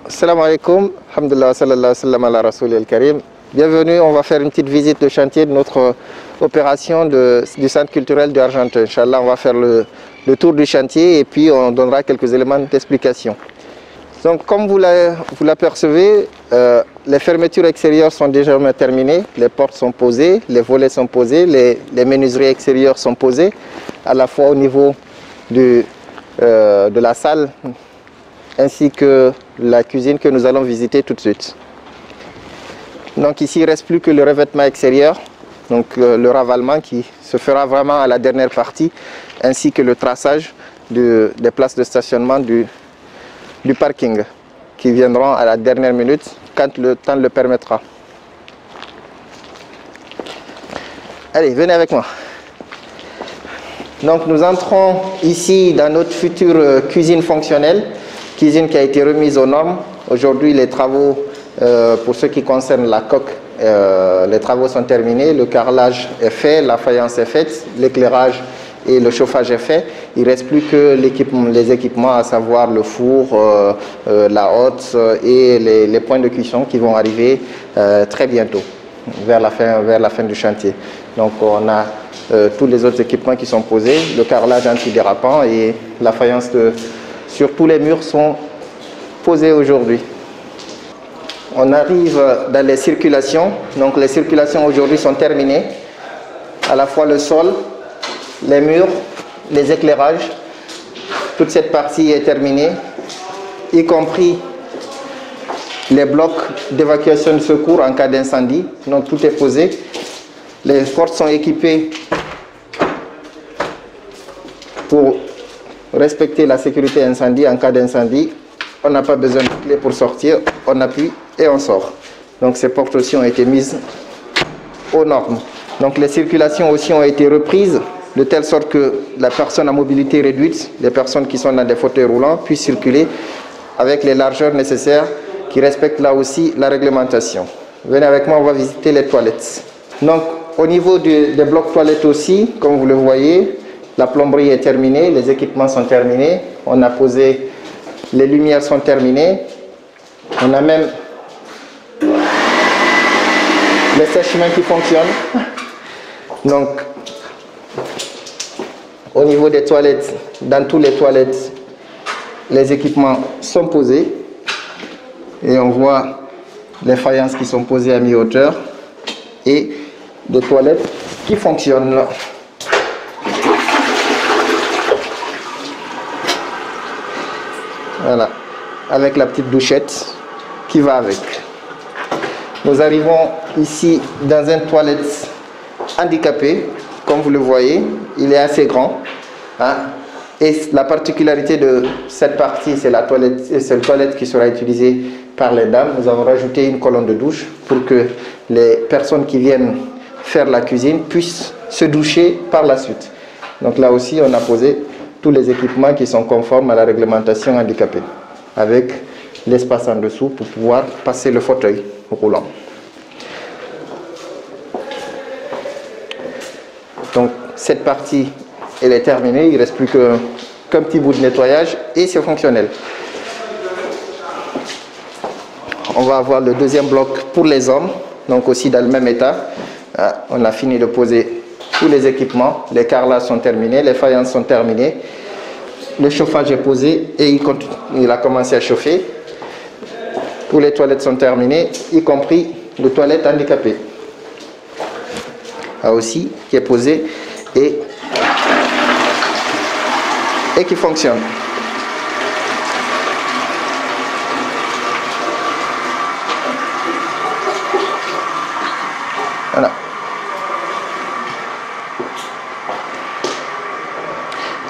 Salam alaikum, alhamdulillah, sallallahu wa sallam ala rasoul al-karim. Bienvenue, on va faire une petite visite de chantier de notre opération du centre culturel de Argenteuil. Inch'Allah, on va faire le tour du chantier et puis on donnera quelques éléments d'explication. Donc comme vous l'apercevez, les fermetures extérieures sont déjà terminées, les portes sont posées, les volets sont posés, les menuiseries extérieures sont posées, à la fois au niveau de la salle ainsi que la cuisine que nous allons visiter tout de suite. Donc ici, il ne reste plus que le revêtement extérieur, donc le ravalement qui se fera vraiment à la dernière partie, ainsi que le traçage des places de stationnement du parking, qui viendront à la dernière minute, quand le temps le permettra. Allez, venez avec moi. Donc nous entrons ici dans notre future cuisine fonctionnelle, cuisine qui a été remise aux normes. Aujourd'hui, les travaux, pour ce qui concerne la coque, les travaux sont terminés, le carrelage est fait, la faïence est faite, l'éclairage et le chauffage est fait. Il ne reste plus que les équipements, à savoir le four, la hotte et les points de cuisson qui vont arriver très bientôt, vers la fin du chantier. Donc on a tous les autres équipements qui sont posés, le carrelage antidérapant et la faïence sur tous les murs sont posés aujourd'hui. On arrive dans les circulations. Donc les circulations aujourd'hui sont terminées. À la fois le sol, les murs, les éclairages. Toute cette partie est terminée, y compris les blocs d'évacuation de secours en cas d'incendie. Donc tout est posé. Les portes sont équipées pour respecter la sécurité incendie. En cas d'incendie, on n'a pas besoin de clé pour sortir, on appuie et on sort. Donc ces portes aussi ont été mises aux normes. Donc les circulations aussi ont été reprises de telle sorte que la personne à mobilité réduite, les personnes qui sont dans des fauteuils roulants, puissent circuler avec les largeurs nécessaires qui respectent là aussi la réglementation. Venez avec moi, on va visiter les toilettes. Donc au niveau des blocs toilettes aussi, comme vous le voyez, la plomberie est terminée, les équipements sont terminés, on a posé, les lumières sont terminées, on a même les sèche-mains qui fonctionnent. Donc, au niveau des toilettes, dans toutes les toilettes, les équipements sont posés et on voit les faïences qui sont posées à mi-hauteur et des toilettes qui fonctionnent. Voilà, avec la petite douchette qui va avec. Nous arrivons ici dans une toilette handicapée, comme vous le voyez, il est assez grand. Hein? Et la particularité de cette partie, c'est la toilette qui sera utilisée par les dames. Nous avons rajouté une colonne de douche pour que les personnes qui viennent faire la cuisine puissent se doucher par la suite. Donc là aussi, on a posé tous les équipements qui sont conformes à la réglementation handicapée, avec l'espace en dessous pour pouvoir passer le fauteuil roulant. Donc cette partie, elle est terminée, il ne reste plus qu'un petit bout de nettoyage et c'est fonctionnel. On va avoir le deuxième bloc pour les hommes, donc aussi dans le même état. On a fini de poser tous les équipements, les carrelages sont terminés, les faïences sont terminées, le chauffage est posé et il a commencé à chauffer. Tous les toilettes sont terminées, y compris les toilettes handicapées. Là aussi, qui est posé et qui fonctionne. Voilà.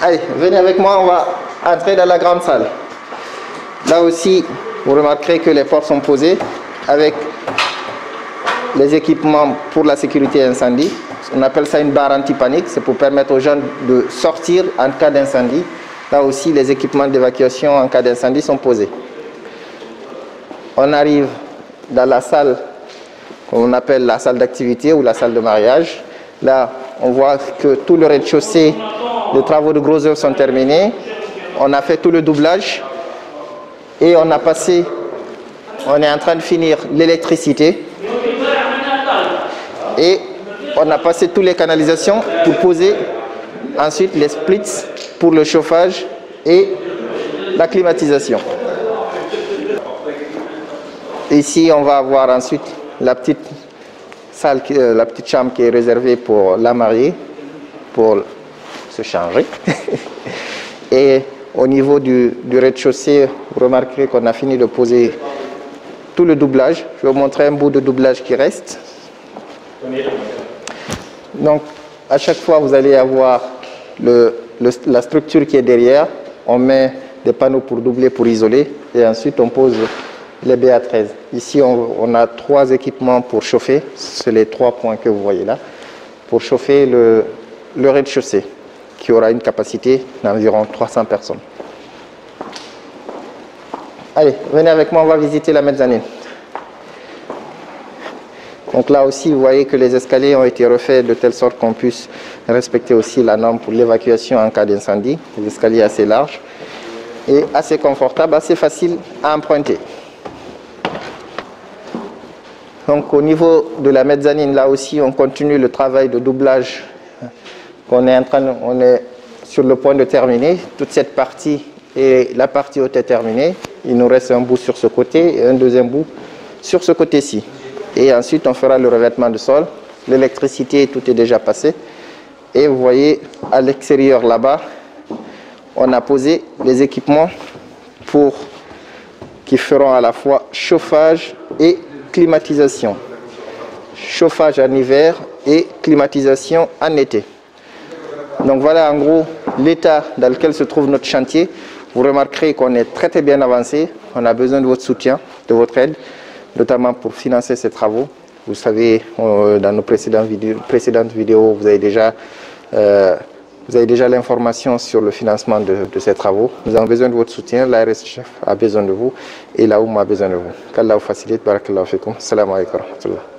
Allez, venez avec moi, on va entrer dans la grande salle. Là aussi, vous remarquerez que les portes sont posées avec les équipements pour la sécurité incendie. On appelle ça une barre anti-panique, c'est pour permettre aux gens de sortir en cas d'incendie. Là aussi, les équipements d'évacuation en cas d'incendie sont posés. On arrive dans la salle qu'on appelle la salle d'activité ou la salle de mariage. Là, on voit que tout le rez-de-chaussée, les travaux de gros œuvre sont terminés. On a fait tout le doublage et on a passé on est en train de finir l'électricité. Et on a passé toutes les canalisations pour poser ensuite les splits pour le chauffage et la climatisation. Ici, on va avoir ensuite la petite salle, la petite chambre qui est réservée pour la mariée, pour se changer. Et au niveau du rez-de-chaussée, vous remarquerez qu'on a fini de poser tout le doublage. Je vais vous montrer un bout de doublage qui reste. Donc, à chaque fois, vous allez avoir la structure qui est derrière. On met des panneaux pour doubler, pour isoler. Et ensuite, on pose les BA13. Ici, on a 3 équipements pour chauffer. C'est les 3 points que vous voyez là. Pour chauffer le rez-de-chaussée, qui aura une capacité d'environ 300 personnes. Allez, venez avec moi, on va visiter la mezzanine. Donc là aussi, vous voyez que les escaliers ont été refaits de telle sorte qu'on puisse respecter aussi la norme pour l'évacuation en cas d'incendie. Des escaliers assez larges et assez confortables, assez faciles à emprunter. Donc au niveau de la mezzanine, là aussi, on continue le travail de doublage qu'on est on est sur le point de terminer. Toute cette partie et la partie haute est terminée. Il nous reste un bout sur ce côté et un deuxième bout sur ce côté-ci. Et ensuite, on fera le revêtement de sol. L'électricité, tout est déjà passé. Et vous voyez, à l'extérieur, là-bas, on a posé les équipements qui feront à la fois chauffage et climatisation. Chauffage en hiver et climatisation en été. Donc voilà en gros l'état dans lequel se trouve notre chantier. Vous remarquerez qu'on est très bien avancé. On a besoin de votre soutien, de votre aide, notamment pour financer ces travaux. Vous savez, dans nos précédentes vidéos, vous avez déjà l'information sur le financement de ces travaux. Nous avons besoin de votre soutien. L'ARSCHEF a besoin de vous et l'AOUM a besoin de vous. Qu'Allah vous facilite. Barakallahu fikum. Salam alaikum wa rahmatullah.